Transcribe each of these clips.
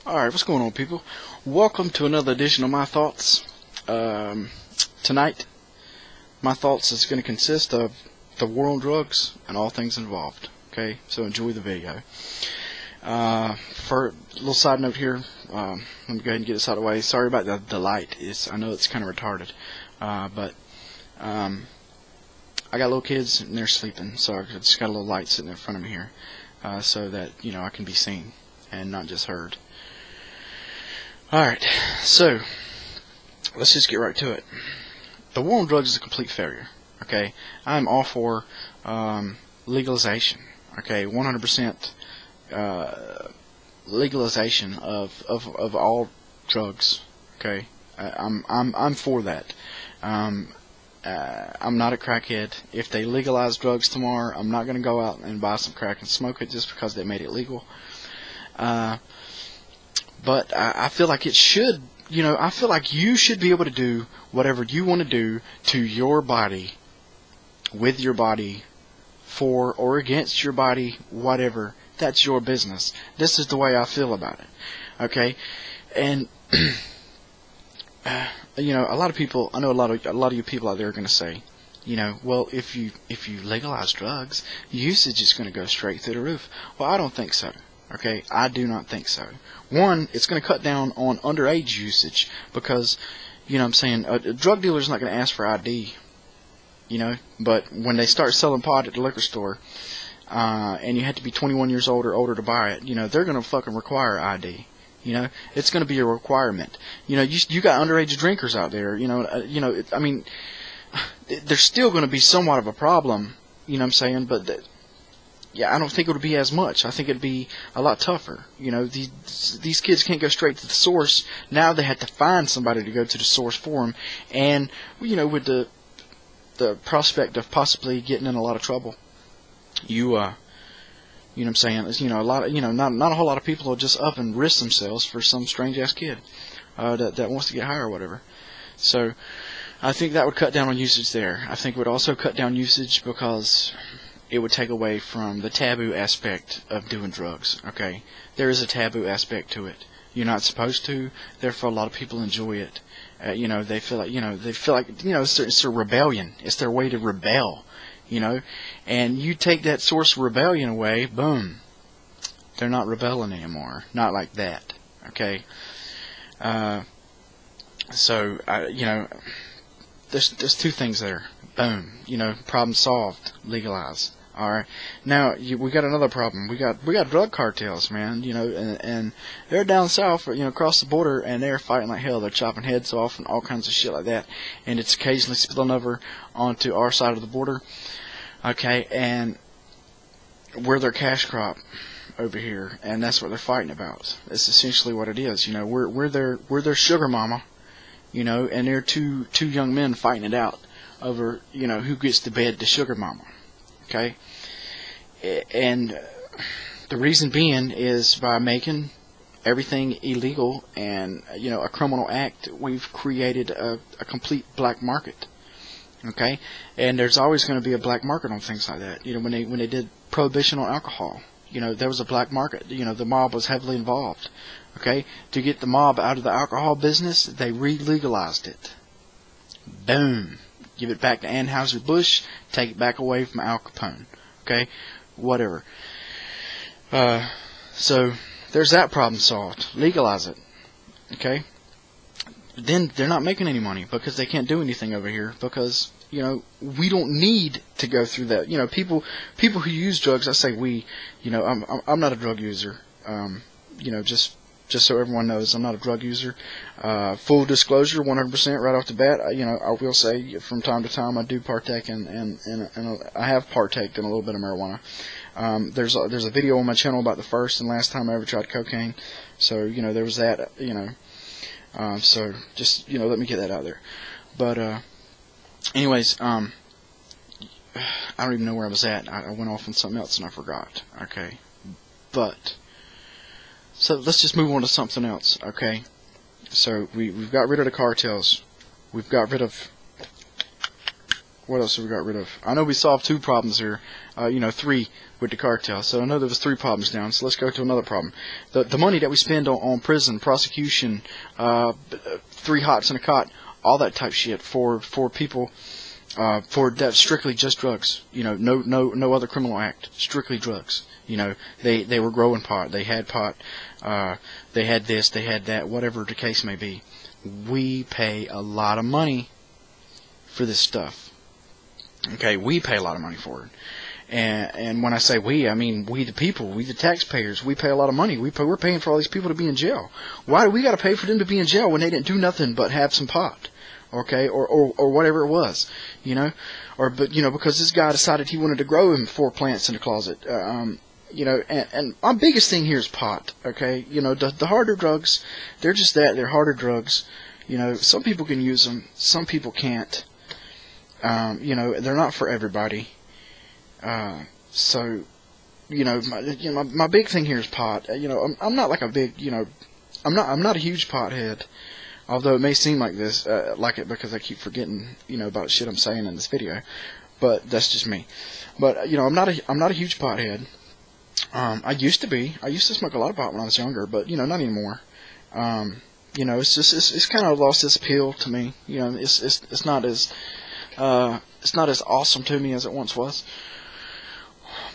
Alright, what's going on, people? Welcome to another edition of My Thoughts. Tonight, my thoughts is going to consist of the war on drugs and all things involved. Okay, so enjoy the video. For a little side note here, let me go ahead and get this out of the way. Sorry about the light. I know it's kind of retarded, but I got little kids and they're sleeping, so I just got a little light sitting in front of me here, so that I can be seen and not just heard. Alright, so let's just get right to it. The war on drugs is a complete failure. Okay, I'm all for legalization. Okay, 100% legalization of all drugs. Okay, I'm for that. I'm not a crackhead. If they legalize drugs tomorrow, I'm not going to go out and buy some crack and smoke it just because they made it legal. But I feel like it should, I feel like you should be able to do whatever you want to do to your body, with your body, for or against your body, whatever. That's your business. This is the way I feel about it. Okay? And, a lot of people, I know a lot of you people out there are going to say, well, if you legalize drugs, usage is going to go straight through the roof. Well, I don't think so. Okay, I do not think so. One, it's going to cut down on underage usage because, a drug dealer's not going to ask for ID, but when they start selling pot at the liquor store, and you have to be 21 years old or older to buy it, they're going to fucking require ID. It's going to be a requirement. You got underage drinkers out there, there's still going to be somewhat of a problem, but yeah, I don't think it would be as much. I think it'd be a lot tougher. These kids can't go straight to the source. Now they have to find somebody to go to the source for them. And, with the prospect of possibly getting in a lot of trouble, a lot of, not a whole lot of people will just up and risk themselves for some strange-ass kid that wants to get high or whatever. So, I think that would cut down on usage there. I think it would also cut down usage because it would take away from the taboo aspect of doing drugs. Okay, there is a taboo aspect to it. You're not supposed to. Therefore, a lot of people enjoy it. They feel like it's a rebellion. It's their way to rebel. And you take that source of rebellion away, boom, they're not rebelling anymore. Not like that. Okay. So there's two things there. Boom. Problem solved. Legalize. All right. Now we got another problem. We got drug cartels, man. And they're down south, across the border, and they're fighting like hell. They're chopping heads off and all kinds of shit like that. And it's occasionally spilling over onto our side of the border. Okay. And we're their cash crop over here, and that's what they're fighting about. That's essentially what it is. We're their sugar mama. And they're two young men fighting it out over, who gets to bed the sugar mama. Okay? And the reason being is by making everything illegal and, a criminal act, we've created a complete black market. Okay? And there's always going to be a black market on things like that. When they did prohibition on alcohol, there was a black market. The mob was heavily involved. Okay? To get the mob out of the alcohol business, they re-legalized it. Boom. Give it back to Anheuser-Busch, take it back away from Al Capone. Okay? Whatever. So, there's that problem solved. Legalize it. Okay? Then they're not making any money because they can't do anything over here because, we don't need to go through that. People who use drugs, I say we, I'm not a drug user. Just so everyone knows, I'm not a drug user. Full disclosure, 100% right off the bat. I will say from time to time I do partake and I have partaked in a little bit of marijuana. There's a video on my channel about the first and last time I ever tried cocaine. So there was that. So just let me get that out there. But anyways, I don't even know where I was at. I went off on something else and I forgot. Okay, but. So let's just move on to something else, okay? So we've got rid of the cartels. We've got rid of What else have we got rid of? I know we solved 2 problems here. 3 with the cartel. So I know there was 3 problems down. So let's go to another problem. The money that we spend on prison, prosecution, 3 hots and a cot, all that type shit for people, for that strictly just drugs. No other criminal act. Strictly drugs. They were growing pot. They had pot. They had this. They had that. Whatever the case may be. We pay a lot of money for this stuff. Okay, we pay a lot of money for it. And when I say we, I mean we the people, we the taxpayers. We pay a lot of money. We're paying for all these people to be in jail. Why do we got to pay for them to be in jail when they didn't do nothing but have some pot? Okay, or whatever it was, because this guy decided he wanted to grow him 4 plants in the closet. And my biggest thing here is pot. Okay, the harder drugs, they're just that. They're harder drugs. Some people can use them, some people can't. They're not for everybody. My big thing here is pot. I'm not like a big, I'm not a huge pothead, although it may seem like this, it because I keep forgetting, about shit I'm saying in this video. But that's just me. But I'm not a huge pothead. I used to be. I used to smoke a lot of pot when I was younger, but not anymore. It's kind of lost its appeal to me. It's not as awesome to me as it once was.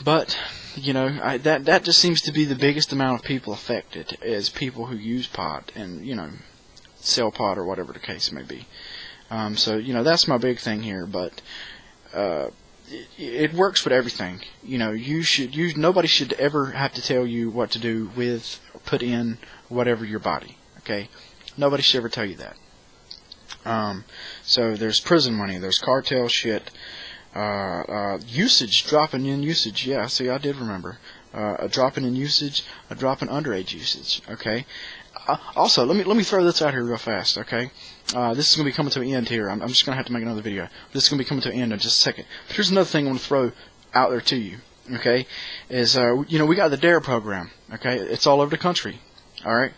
But that just seems to be the biggest amount of people affected, is people who use pot and sell pot or whatever the case may be. That's my big thing here. But it works with everything. Nobody should ever have to tell you what to do with or put in whatever your body. Okay, nobody should ever tell you that. So there's prison money, there's cartel shit, usage, dropping in usage. Yeah, see, I did remember. A dropping in usage, a drop in underage usage. Okay. Also, let me throw this out here real fast. Okay. This is gonna be coming to an end here. I'm just gonna have to make another video. This is gonna be coming to an end in just a second. But here's another thing I want to throw out there to you. Okay, is we got the DARE program. Okay, it's all over the country. All right.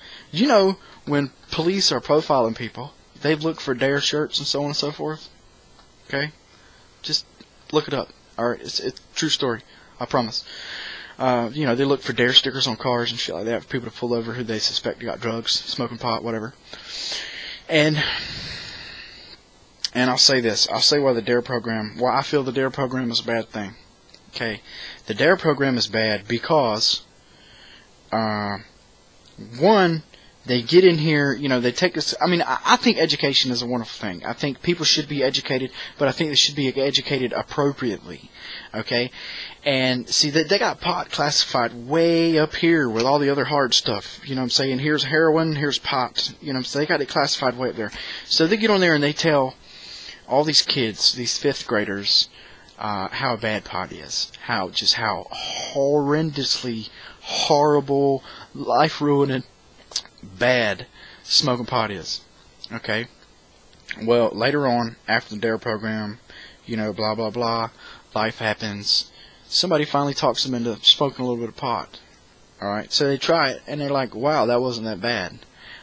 When police are profiling people, they look for DARE shirts and so on and so forth. Okay, just look it up. All right, it's a true story. I promise. They look for DARE stickers on cars and shit like that for people to pull over who they suspect got drugs, smoking pot, whatever. And I'll say this. I'll say why I feel the DARE program is a bad thing. Okay, the DARE program is bad because, one, they get in here, they take us. I mean, I think education is a wonderful thing. I think people should be educated, but I think they should be educated appropriately. Okay? And see, they got pot classified way up here with all the other hard stuff. You know what I'm saying? Here's heroin, here's pot. So they got it classified way up there. So they get on there and they tell all these kids, these 5th graders, how bad pot is. How horrendously horrible, life-ruining, bad smoking pot is. Okay? Well, later on, after the DARE program, blah, blah, blah, life happens. Somebody finally talks them into smoking a little bit of pot. Alright? So they try it, and they're like, wow, that wasn't that bad.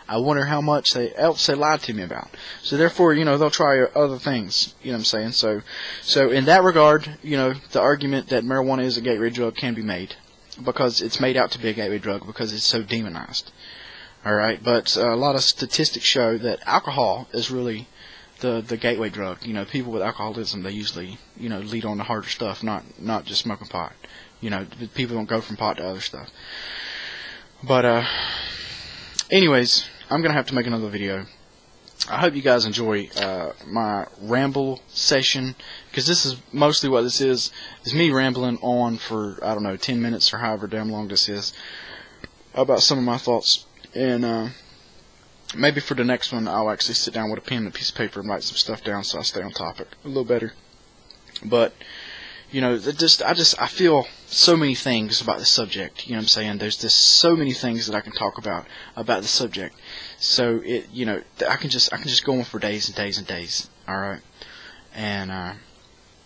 I wonder how much else they lied to me about. So therefore, they'll try other things. You know what I'm saying? So in that regard, the argument that marijuana is a gateway drug can be made. Because it's made out to be a gateway drug because it's so demonized. Alright, but a lot of statistics show that alcohol is really the gateway drug. People with alcoholism, they usually, lead on to harder stuff, not just smoking pot. People don't go from pot to other stuff. But, anyways, I'm going to have to make another video. I hope you guys enjoy my ramble session, because this is mostly what this is me rambling on for, 10 minutes or however damn long this is, about some of my thoughts. And maybe for the next one, I'll actually sit down with a pen and a piece of paper and write some stuff down so I stay on topic a little better. But, I feel so many things about the subject. You know what I'm saying? There's just so many things that I can talk about the subject. So I can just go on for days and days and days. All right, and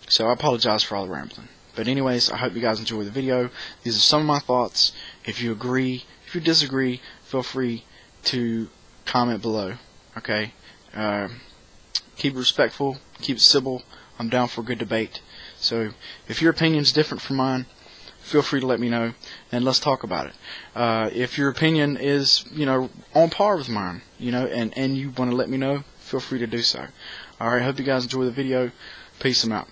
so I apologize for all the rambling. But anyways, I hope you guys enjoy the video. These are some of my thoughts. If you agree, if you disagree, feel free to comment below. Okay, keep it respectful, keep it civil. I'm down for a good debate. So if your opinion's different from mine, feel free to let me know, and let's talk about it. If your opinion is, on par with mine, and you want to let me know, feel free to do so. Alright, hope you guys enjoy the video. Peace and out.